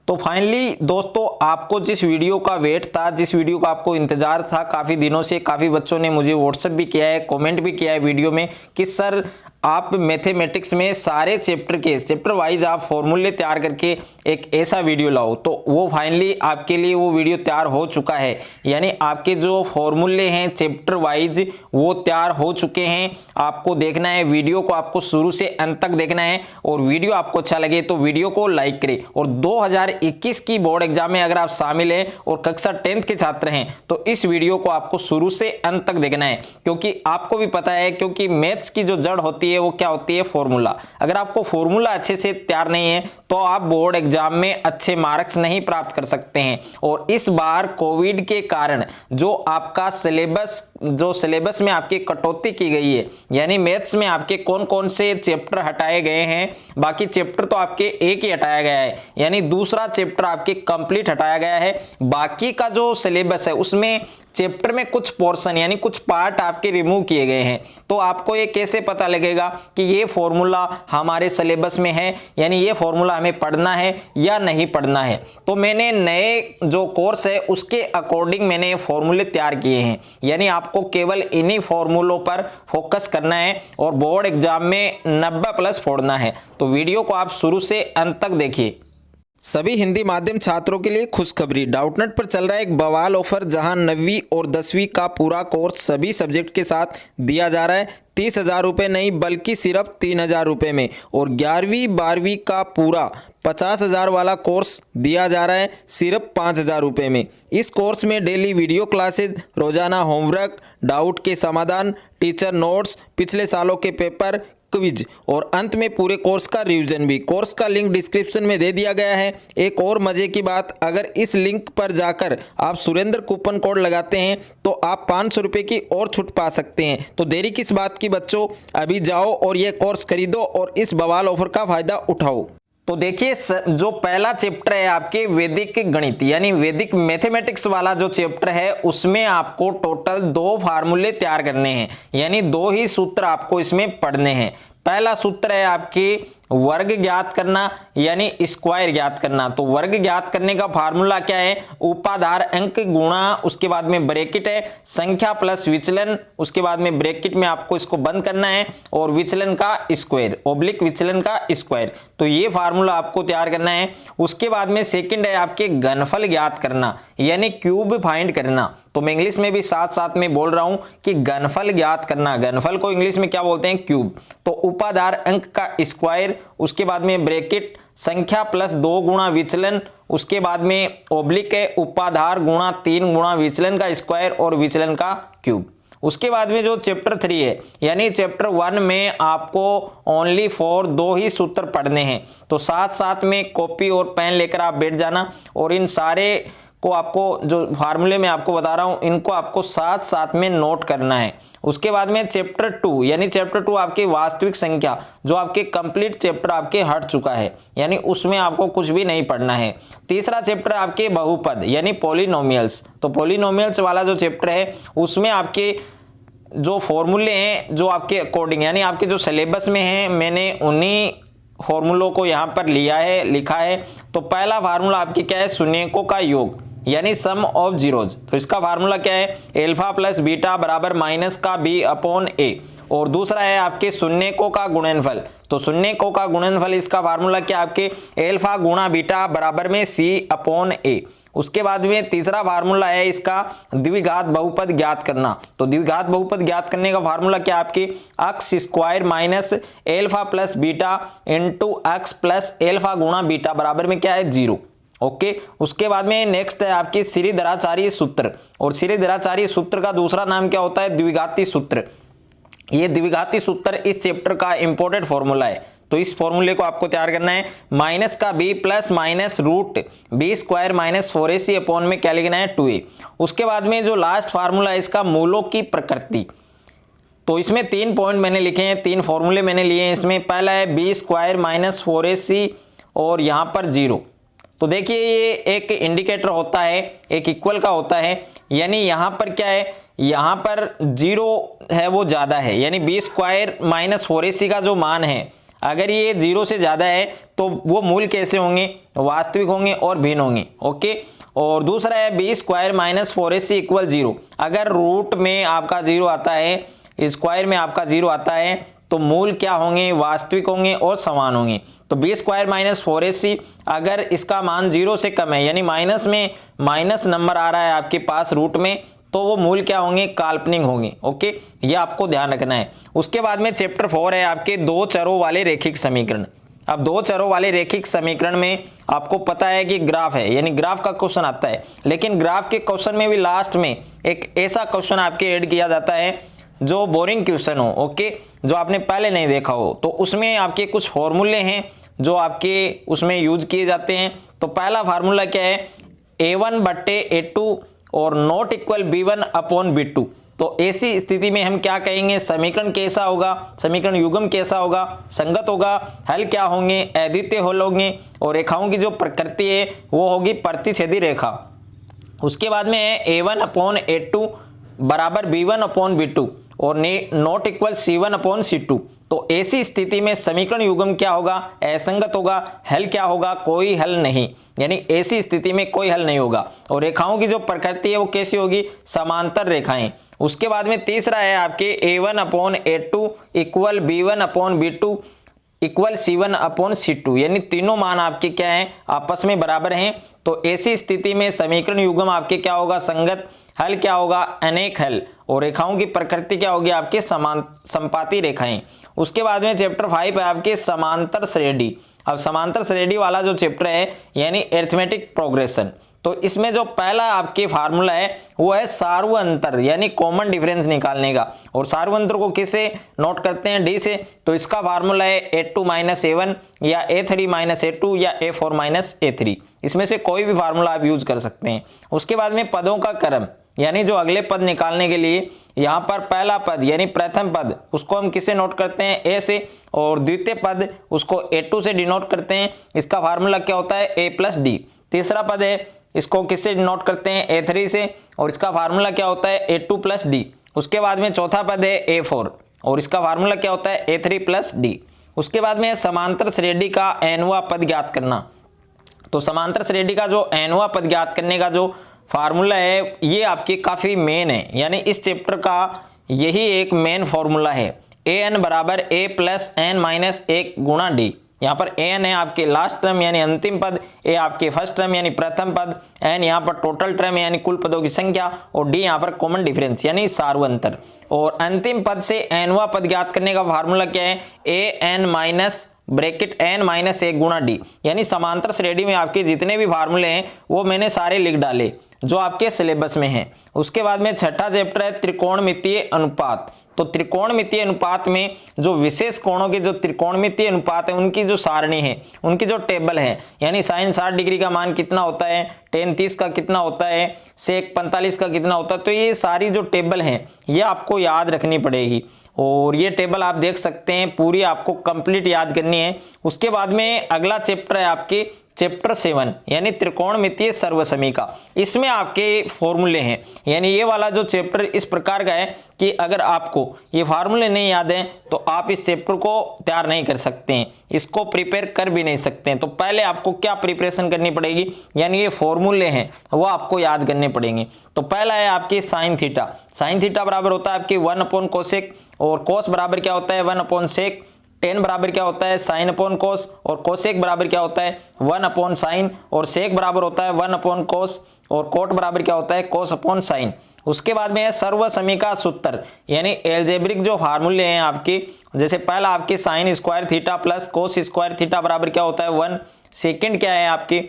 तो फाइनली दोस्तों, आपको जिस वीडियो का वेट था, जिस वीडियो का आपको इंतजार था काफ़ी दिनों से, काफ़ी बच्चों ने मुझे व्हाट्सएप भी किया है, कमेंट भी किया है वीडियो में कि सर आप मैथमेटिक्स में सारे चैप्टर वाइज आप फॉर्मूले तैयार करके एक ऐसा वीडियो लाओ। तो वो फाइनली आपके लिए वो वीडियो तैयार हो चुका है। यानी आपके जो फॉर्मूले हैं चैप्टर वाइज वो तैयार हो चुके हैं। आपको देखना है वीडियो को, आपको शुरू से अंत तक देखना है और वीडियो आपको अच्छा लगे तो वीडियो को लाइक करें। और 2021 की बोर्ड एग्जाम में अगर आप शामिल हैं और कक्षा 10th के छात्र हैं तो इस वीडियो को आपको शुरू से अंत तक देखना है, क्योंकि आपको भी पता है, क्योंकि मैथ्स की जो जड़ होती है वो क्या होती है? फॉर्मूला। अगर आपको फॉर्मूला अच्छे से तैयार नहीं है तो आप बोर्ड एग्जाम में अच्छे मार्क्स नहीं प्राप्त कर सकते हैं। और इस बार कोविड के कारण जो आपका सिलेबस में आपकी कटौती की गई है, यानी मैथ्स में आपके कौन कौन से चैप्टर हटाए गए हैं, बाकी चैप्टर तो आपके एक ही हटाया गया है, यानी दूसरा चैप्टर आपके कंप्लीट हटाया गया है। बाकी का जो सिलेबस है उसमें चैप्टर में कुछ पोर्शन यानी कुछ पार्ट आपके रिमूव किए गए हैं। तो आपको ये कैसे पता लगेगा कि ये फॉर्मूला हमारे सिलेबस में है, यानी ये फॉर्मूला हमें पढ़ना है या नहीं पढ़ना है? तो मैंने नए जो कोर्स है उसके अकॉर्डिंग मैंने फॉर्मूले तैयार किए हैं। यानी आपको केवल इन्हीं फॉर्मूलों पर फोकस करना है और बोर्ड एग्जाम में 90+ फोड़ना है। तो वीडियो को आप शुरू से अंत तक देखिए। सभी हिंदी माध्यम छात्रों के लिए खुशखबरी, डाउटनेट पर चल रहा है एक बवाल ऑफर, जहां 9वीं और 10वीं का पूरा कोर्स सभी सब्जेक्ट के साथ दिया जा रहा है 30,000 रुपये नहीं बल्कि सिर्फ 3,000 रुपये में। और 11वीं 12वीं का पूरा 50,000 वाला कोर्स दिया जा रहा है सिर्फ 5,000 रुपये में। इस कोर्स में डेली वीडियो क्लासेज, रोजाना होमवर्क, डाउट के समाधान, टीचर नोट्स, पिछले सालों के पेपर, क्विज और अंत में पूरे कोर्स का रिवीजन भी। कोर्स का लिंक डिस्क्रिप्शन में दे दिया गया है। एक और मजे की बात, अगर इस लिंक पर जाकर आप सुरेंद्र कूपन कोड लगाते हैं तो आप 500 रुपये की और छूट पा सकते हैं। तो देरी किस बात की बच्चों, अभी जाओ और ये कोर्स खरीदो और इस बवाल ऑफर का फायदा उठाओ। तो देखिए, जो पहला चैप्टर है आपके वैदिक गणित यानी वैदिक मैथमेटिक्स वाला जो चैप्टर है उसमें आपको टोटल 2 फार्मूले तैयार करने हैं, यानी 2 ही सूत्र आपको इसमें पढ़ने हैं। पहला सूत्र है आपके वर्ग ज्ञात करना यानी स्क्वायर ज्ञात करना। तो वर्ग ज्ञात करने का फार्मूला क्या है? उपाधार अंक गुणा, उसके बाद में ब्रैकेट है, संख्या प्लस विचलन, उसके बाद में ब्रैकेट में आपको इसको बंद करना है और विचलन का स्क्वायर ओब्लिक विचलन का स्क्वायर। तो ये फार्मूला आपको तैयार करना है। उसके बाद में सेकंड है आपके घनफल ज्ञात करना यानी क्यूब फाइंड करना। तो मैं इंग्लिश में भी साथ साथ में बोल रहा हूं कि घनफल ज्ञात करना, घनफल को इंग्लिश में क्या बोलते हैं? क्यूब। तो उपाधार अंक का स्क्वायर, उसके बाद में ब्रैकेट, संख्या प्लस 2 गुणा विचलन, उसके बाद में ओब्लिक है उपाधार गुणा 3 गुणा विचलन का स्क्वायर और विचलन का क्यूब। उसके बाद में जो चैप्टर 3 है यानी चैप्टर 1 में आपको ओनली 2 ही सूत्र पढ़ने हैं। तो साथ साथ में कॉपी और पेन लेकर आप बैठ जाना और इन सारे को आपको जो फार्मूले में आपको बता रहा हूं इनको आपको साथ साथ में नोट करना है। उसके बाद में चैप्टर 2 यानी चैप्टर 2 आपकी वास्तविक संख्या, जो आपके कंप्लीट चैप्टर आपके हट चुका है, यानी उसमें आपको कुछ भी नहीं पढ़ना है। तीसरा चैप्टर आपके बहुपद यानी पॉलिनोमियल्स। तो पॉलिनोमियल्स वाला जो चैप्टर है उसमें आपके जो फॉर्मूले हैं जो आपके अकॉर्डिंग यानी आपके जो सिलेबस में हैं, मैंने उन्हीं फॉर्मूलों को यहाँ पर लिया है, लिखा है। तो पहला फार्मूला आपके क्या है? शून्यकों का योग यानी सम ऑफ जीरोज। तो इसका फार्मूला क्या है? एल्फा प्लस बीटा बराबर माइनस का बी अपॉन ए। और दूसरा है आपके शून्यकों का गुणनफल। तो शून्यकों का गुणनफल इसका फार्मूला क्या आपके? एल्फा गुणा बीटा बराबर में सी अपॉन ए। उसके बाद में तीसरा फार्मूला है इसका द्विघात बहुपद ज्ञात करना। तो द्विघात बहुपद ज्ञात करने का फार्मूला क्या आपके? X square minus alpha plus beta into x plus alpha गुणा बीटा बराबर में क्या है? 0। ओके। उसके बाद में नेक्स्ट है आपकी श्रीधराचार्य सूत्र। और श्रीधराचार्य सूत्र का दूसरा नाम क्या होता है? द्विघाती सूत्र। ये द्विघाती सूत्र इस चैप्टर का इंपॉर्टेंट फॉर्मूला है। तो इस फॉर्मूले को आपको तैयार करना है। माइनस का b plus minus root b square minus 4ac upon में क्या लिखना है? 2a। उसके बाद में जो लास्ट फार्मूला है इसका मूलों की प्रकृति। तो इसमें 3 पॉइंट मैंने लिखे हैं, 3 फॉर्मूले मैंने लिए हैं इसमें। पहला है बी स्क्वायर माइनस 4ac और यहाँ पर 0। तो देखिए ये एक इंडिकेटर होता है, एक इक्वल का होता है, यानी यहाँ पर क्या है? यहाँ पर 0 है वो ज़्यादा है, यानी बी स्क्वायर माइनस 4ac का जो मान है अगर ये 0 से ज़्यादा है तो वो मूल कैसे होंगे, वास्तविक होंगे और भिन्न होंगे। ओके। और दूसरा है B square minus 4ac equal 0। अगर रूट में आपका 0 आता है, स्क्वायर में आपका 0 आता है, तो मूल क्या होंगे, वास्तविक होंगे और समान होंगे। तो बी स्क्वायर माइनस 4ac अगर इसका मान 0 से कम है, यानी माइनस में माइनस नंबर आ रहा है आपके पास रूट में, तो वो मूल क्या होंगे, काल्पनिक होंगे। ओके, ये आपको ध्यान रखना है। उसके बाद में चैप्टर 4 है आपके दो चरों वाले रेखिक समीकरण। अब दो चरों वाले रेखिक समीकरण में आपको पता है कि ग्राफ है, यानी ग्राफ का क्वेश्चन आता है, लेकिन ग्राफ के क्वेश्चन में भी लास्ट में एक ऐसा क्वेश्चन आपके ऐड किया जाता है जो बोरिंग क्वेश्चन हो। ओके, जो आपने पहले नहीं देखा हो, तो उसमें आपके कुछ फॉर्मूले हैं जो आपके उसमें यूज किए जाते हैं। तो पहला फार्मूला क्या है, a1 बट्टे a2 और not equal b1 upon b2। तो ऐसी स्थिति में हम क्या कहेंगे, समीकरण कैसा होगा, समीकरण युग्म कैसा होगा, संगत होगा, हल क्या होंगे, अद्वितीय हल होंगे, और रेखाओं की जो प्रकृति है वो होगी प्रतिच्छेदी रेखा। उसके बाद में है a1 अपॉन a2 बराबर b1 अपॉन b2 और not equal c1 upon c2। तो ऐसी स्थिति में समीकरण युग्म क्या होगा, असंगत होगा, हल क्या होगा, कोई हल नहीं, यानी ऐसी स्थिति में कोई हल नहीं होगा। और रेखाओं की जो प्रकृति है वो कैसी होगी, समांतर रेखाएं। उसके बाद में तीसरा है आपके a1 upon a2 equal b1 upon b2 equal c1 upon c2, यानी तीनों मान आपके क्या हैं, आपस में बराबर हैं। तो ऐसी स्थिति में समीकरण युग्म आपके क्या होगा, संगत, हल क्या होगा, अनेक हल, और रेखाओं की प्रकृति क्या होगी, आपके समान संपाती रेखाएं। उसके बाद में चैप्टर 5 है आपके समांतर श्रेणी। अब समांतर श्रेणी वाला जो चैप्टर है यानी अरिथमेटिक प्रोग्रेशन, तो इसमें जो पहला आपके फार्मूला है वो है सार्वअंतर, यानी कॉमन डिफरेंस निकालने का। और सार्वअंतर को किसे नोट करते हैं, डी से। तो इसका फार्मूला है a2 माइनस a1 या a3 माइनस a2 या a4 माइनस a3, इसमें से कोई भी फार्मूला आप यूज कर सकते हैं। उसके बाद में पदों का क्रम, यानी जो अगले पद निकालने के लिए यहाँ पर पहला पद यानी प्रथम पद उसको हम किसे नोट करते हैं, ए से, और द्वितीय पद उसको a2 से डिनोट करते हैं। इसका फार्मूला क्या होता है, a प्लस डी। तीसरा पद है इसको किससे नोट करते हैं, a3 से, और इसका फार्मूला क्या होता है, a2 प्लस डी। उसके बाद में चौथा पद है a4 और इसका फार्मूला क्या होता है, a3 प्लस डी। उसके बाद में समांतर श्रेणी का nवां पद ज्ञात करना। तो समांतर श्रेणी का जो nवां पद ज्ञात करने का जो फार्मूला है ये आपके काफी मेन है, यानी इस चैप्टर का यही एक मेन फॉर्मूला है। an बराबर a प्लस n माइनस 1 गुणा डी। यहाँ पर n है आपके लास्ट टर्म यानी अंतिम पद, a आपके फर्स्ट टर्म यानी प्रथम पद, n यहाँ पर टोटल टर्म यानी कुल पदों की संख्या, और d यहाँ पर कॉमन डिफरेंस यानी सार्वअंतर। और अंतिम पद से nवां पद ज्ञात करने का फार्मूला क्या है, an minus bracket n minus 1 गुणा डी। यानी समांतर श्रेणी में आपके जितने भी फार्मूले हैं वो मैंने सारे लिख डाले जो आपके सिलेबस में हैं। उसके बाद में छठा चैप्टर है त्रिकोणमितीय अनुपात। तो त्रिकोणमितीय अनुपात में जो विशेष कोणों के जो त्रिकोणमितीय अनुपात है उनकी जो सारणी है, उनकी जो टेबल है, यानी साइन 60 डिग्री का मान कितना होता है, टेन 30 का कितना होता है, सेक 45 का कितना होता है, तो ये सारी जो टेबल है ये आपको याद रखनी पड़ेगी। और ये टेबल आप देख सकते हैं, पूरी आपको कंप्लीट याद करनी है। उसके बाद में अगला चैप्टर है आपके चैप्टर 7 यानी त्रिकोणमितीय सर्वसमीका। इसमें आपके फॉर्मूले हैं, यानी ये वाला जो चैप्टर इस प्रकार का है कि अगर आपको ये फार्मूले नहीं याद हैं तो आप इस चैप्टर को तैयार नहीं कर सकते हैं, इसको प्रिपेयर कर भी नहीं सकते हैं। तो पहले आपको क्या प्रिपरेशन करनी पड़ेगी, यानी ये फॉर्मूले हैं वो आपको याद करने पड़ेंगे। तो पहला है आपके साइन थीटा। साइन थीटा बराबर होता है आपके 1 अपॉन कोसेक, और कोस बराबर क्या होता है 1 अपॉन सेक, टेन बराबर क्या होता है साइन अपॉन कोस, और कोसेक बराबर क्या होता है 1 अपॉन साइन, और सेक बराबर होता है 1 अपॉन कोस, और कोट बराबर क्या होता है कोस अपॉन साइन। उसके बाद में है सर्वसमीका सूत्र, यानी एल्जेब्रिक जो फार्मूले हैं आपके, जैसे पहला आपके sine square theta plus cos square theta बराबर क्या होता है 1। सेकंड क्या है आपके,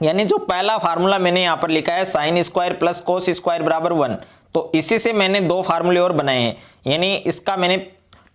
यानी जो पहला फार्मूला मैंने यहाँ पर लिखा है sine square plus cos square बराबर 1, तो इसी से मैंने दो फार्मूले और बनाए हैं, यानी इसका मैंने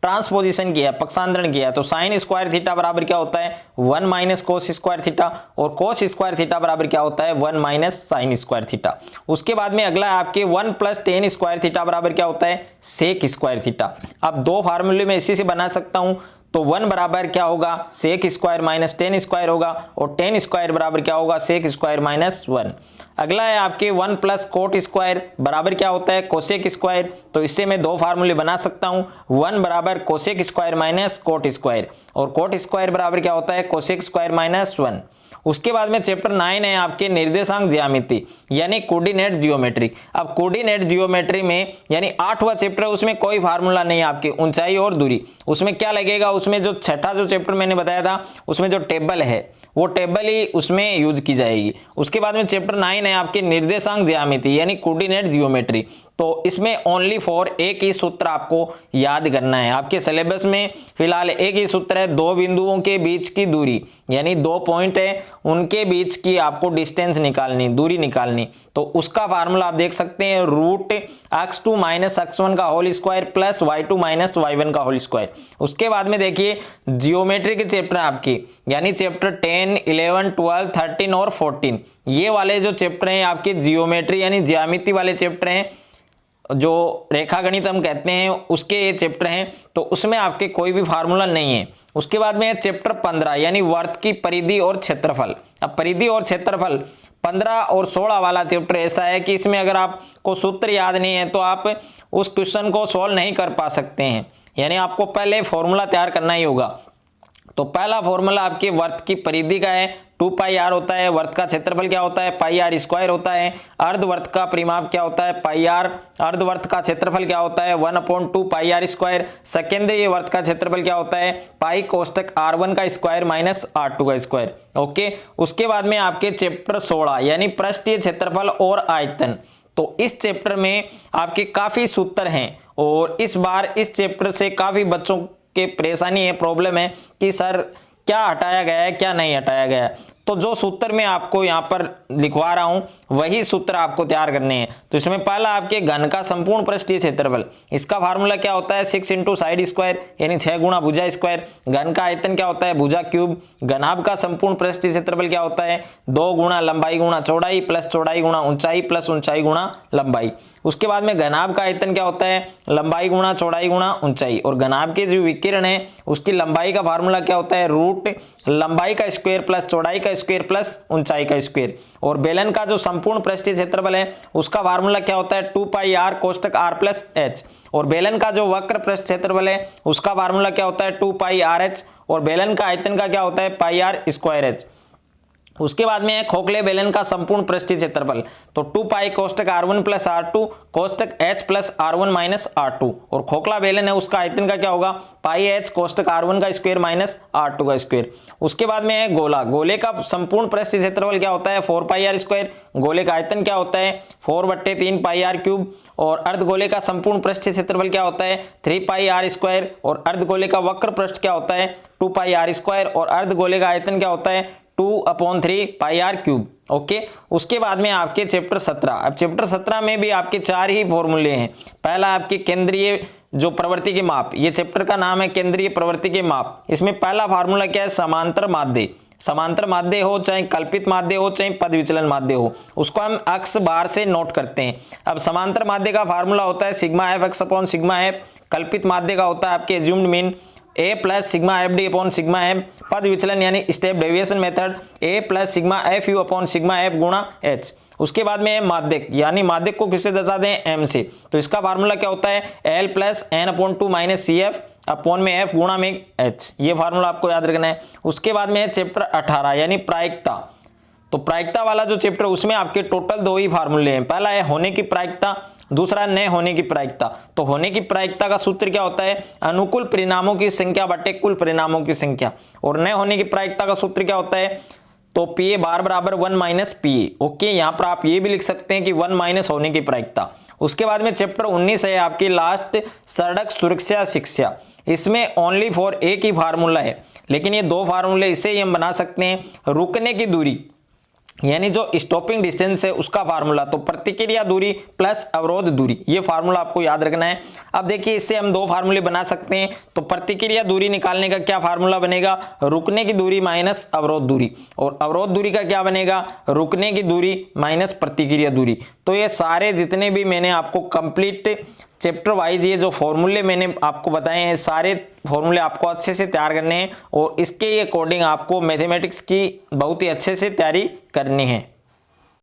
ट्रांसपोजिशन किया, पक्षांतरण किया। तो साइन स्क्वायर थीटा बराबर क्या होता है 1 माइनस कोस स्क्वायर थीटा, और कोस स्क्वायर थीटा बराबर क्या होता है 1 माइनस साइन स्क्वायर थीटा। उसके बाद में अगला आपके 1 प्लस टेन स्क्वायर थीटा बराबर क्या होता है सेक स्क्वायर थीटा। अब दो फार्मूले में इसी से बना सकता हूं, तो 1 बराबर क्या होगा sec square minus ten square होगा, और टेन स्क्वायर बराबर क्या होगा सेक स्क्वायर माइनस 1। अगला है आपके 1 प्लस कोट स्क्वायर बराबर क्या होता है कोसेक स्क्वायर। तो इससे मैं दो फार्मूले बना सकता हूं, 1 बराबर cosec square minus cot square, और कोट स्क्वायर बराबर क्या होता है कोसेक स्क्वायर माइनस 1। उसके बाद में चैप्टर 9 है आपके निर्देशांक ज्यामिति यानी कोऑर्डिनेट जियोमेट्री। अब कोऑर्डिनेट जियोमेट्री में यानी 8वां चैप्टर है, उसमें कोई फार्मूला नहीं है आपके ऊंचाई और दूरी। उसमें क्या लगेगा, उसमें जो छठा जो चैप्टर मैंने बताया था उसमें जो टेबल है वो टेबल ही उसमें यूज की जाएगी। उसके बाद में चैप्टर 9 है आपके निर्देशांक ज्यामिति यानी कोऑर्डिनेट जियोमेट्री। तो इसमें ओनली फॉर एक ही सूत्र आपको याद करना है। आपके सिलेबस में फिलहाल एक ही सूत्र है, दो बिंदुओं के बीच की दूरी यानी दो पॉइंट है उनके बीच की आपको डिस्टेंस निकालनी, दूरी निकालनी। तो उसका फार्मूला आप देख सकते हैं रूट x2 माइनस x1 का whole square plus y2 minus y1 का होल स्क्वायर। उसके बाद में देखिए जियोमेट्री के चैप्टर आपके यानी चैप्टर 10, 11, 12, 13 और 14 ये वाले जो चैप्टर हैं आपके जियोमेट्री यानी ज्यामिति वाले चैप्टर हैं, जो रेखा गणित हम कहते हैं उसके ये चैप्टर हैं। तो उसमें आपके कोई भी फार्मूला नहीं है। उसके बाद में चैप्टर 15 यानी वर्त की परिधि और क्षेत्रफल। अब परिधि और क्षेत्रफल 15 और 16 वाला चैप्टर ऐसा है कि इसमें अगर आपको सूत्र याद नहीं है तो आप उस क्वेश्चन को सॉल्व नहीं कर पा सकते हैं, यानी आपको पहले फॉर्मूला तैयार करना ही होगा। तो पहला फॉर्मूला आपके वर्त की परिधि का है 2 पाई आर होता है, वर्त का क्षेत्रफल क्या होता है पाई आर स्क्वायर होता है, अर्धवर्त का परिमाप क्या होता है पाई आर, अर्धवर्त का क्षेत्रफल क्या होता है 1/2 पाई आर स्क्वायर, सेकेंडरी वर्त का क्षेत्रफल क्या होता है पाई कोष्टक r1 का स्क्वायर माइनस r2 का स्क्वायर। ओके, उसके बाद में आपके चैप्टर 16 यानी पृष्ठीय क्षेत्रफल और आयतन। तो इस चैप्टर में आपके काफी सूत्र हैं और इस बार इस चैप्टर से काफी बच्चों के परेशानी है, प्रॉब्लम है कि सर क्या हटाया गया है क्या नहीं हटाया गया है। तो जो सूत्र मैं आपको यहाँ पर लिखवा रहा हूं वही सूत्र आपको तैयार करने हैं। तो इसमें पहला आपके घन का संपूर्ण पृष्ठीय क्षेत्रफल, इसका फार्मूला क्या होता है 6 इंटू साइड स्क्वायर यानी 6 गुणा भुजा स्क्वायर। घन का आयतन क्या होता है भुजा क्यूब। घनाभ का संपूर्ण पृष्ठीय क्षेत्रफल क्या होता है 2 गुणा लंबाई गुणा चौड़ाई प्लस चौड़ाई गुणा ऊंचाई प्लस ऊंचाई गुणा लंबाई। उसके बाद में घनाभ का आयतन क्या होता है लंबाई गुणा चौड़ाई गुणा ऊंचाई, और घनाभ के जो विकिरण है उसकी लंबाई का फार्मूला क्या होता है रूट लंबाई का स्क्वायर प्लस चौड़ाई का स्क्वायर प्लस ऊंचाई का स्क्वायर। और बेलन का जो संपूर्ण पृष्ठीय क्षेत्रफल है उसका फार्मूला क्या होता है 2 पाई आर कोष्टक आर प्लस एच। और बेलन का जो वक्र पृष्ठ क्षेत्रफल है उसका फार्मूला क्या होता है 2 पाई आर एच, और बेलन का आयतन का क्या होता है पाई आर स्क्वायर एच। उसके बाद में है खोखले बेलन का संपूर्ण पृष्ठीय क्षेत्रफल, तो 2 पाई कोष्टक r1 plus r2 कोष्टक h plus r1 minus r2, और खोखला बेलन है उसका आयतन का क्या होगा पाई h कोष्टक r1 का स्क्वायर माइनस r2 का स्क्वायर। उसके बाद में है गोला, गोले का संपूर्ण पृष्ठीय क्षेत्रफल क्या होता है 4 पाई आर स्क्वायर। गोले का आयतन क्या होता है 4/3 पाई आर क्यूब। और अर्धगोले का संपूर्ण पृष्ठीय क्षेत्रफल क्या होता है 3 पाई आर स्क्वायर। और अर्धगोले का वक्र पृष्ठ क्या होता है 2 पाई आर स्क्वायर। और अर्धगोले का आयतन क्या होता है 2/3 पाई आर क्यूब। ओके, उसके बाद में आपके चैप्टर 17। अब चैप्टर 17 में भी आपके 4 ही फॉर्मूले हैं। पहला आपके केंद्रीय जो प्रवृत्ति के माप, ये चैप्टर का नाम है केंद्रीय प्रवृत्ति के माप। इसमें पहला फार्मूला क्या है समांतर माध्य। समांतर माध्य हो चाहे कल्पित माध्य हो चाहे पद विचलन माध्य हो, उसको हम अक्स बार से नोट करते हैं। अब समांतर माध्य का फार्मूला होता है sigma F X upon sigma F. कल्पित माध्य का होता है आपके assumed mean A plus sigma F D upon sigma F. पद विचलन यानी step deviation method A plus sigma F U upon sigma F गुणा एच। उसके बाद में माध्यक यानी माध्यक को किससे दर्शाते हैं एम से, तो इसका फार्मूला क्या होता है L plus N upon 2 minus C F upon में एफ गुणा में एच। ये फार्मूला आपको याद रखना है। उसके बाद में है चैप्टर 18 यानी प्रायिकता। तो प्रायिकता वाला जो चैप्टर उसमें आपके टोटल 2 ही फार्मूले हैं। पहला है होने की प्रायिकता, दूसरा न होने की प्रायिकता। तो होने की प्रायिकता का सूत्र क्या होता है अनुकूल परिणामों की संख्या बटे कुल परिणामों की संख्या। और न होने की प्रायिकता का सूत्र क्या होता है तो पीए बार बराबर 1 माइनस पीए। ओके, यहां पर आप ये भी लिख सकते हैं कि 1 माइनस होने की प्रायिकता। उसके बाद में चैप्टर 19 है आपकी लास्ट सड़क सुरक्षा शिक्षा। इसमें ओनली फॉर एक ही फार्मूला है, लेकिन ये 2 फार्मूले इसे ही हम बना सकते हैं। रुकने की दूरी यानी जो स्टॉपिंग डिस्टेंस है उसका फार्मूला, तो प्रतिक्रिया दूरी प्लस अवरोध दूरी, ये फार्मूला आपको याद रखना है। अब देखिए इससे हम 2 फार्मूले बना सकते हैं। तो प्रतिक्रिया दूरी निकालने का क्या फार्मूला बनेगा रुकने की दूरी माइनस अवरोध दूरी, और अवरोध दूरी का क्या बनेगा रुकने की दूरी माइनस प्रतिक्रिया दूरी। तो ये सारे जितने भी मैंने आपको कंप्लीट चैप्टर वाइज ये जो फॉर्मूले मैंने आपको बताए हैं, सारे फॉर्मूले आपको अच्छे से तैयार करने हैं और इसके अकॉर्डिंग आपको मैथमेटिक्स की बहुत ही अच्छे से तैयारी करनी है।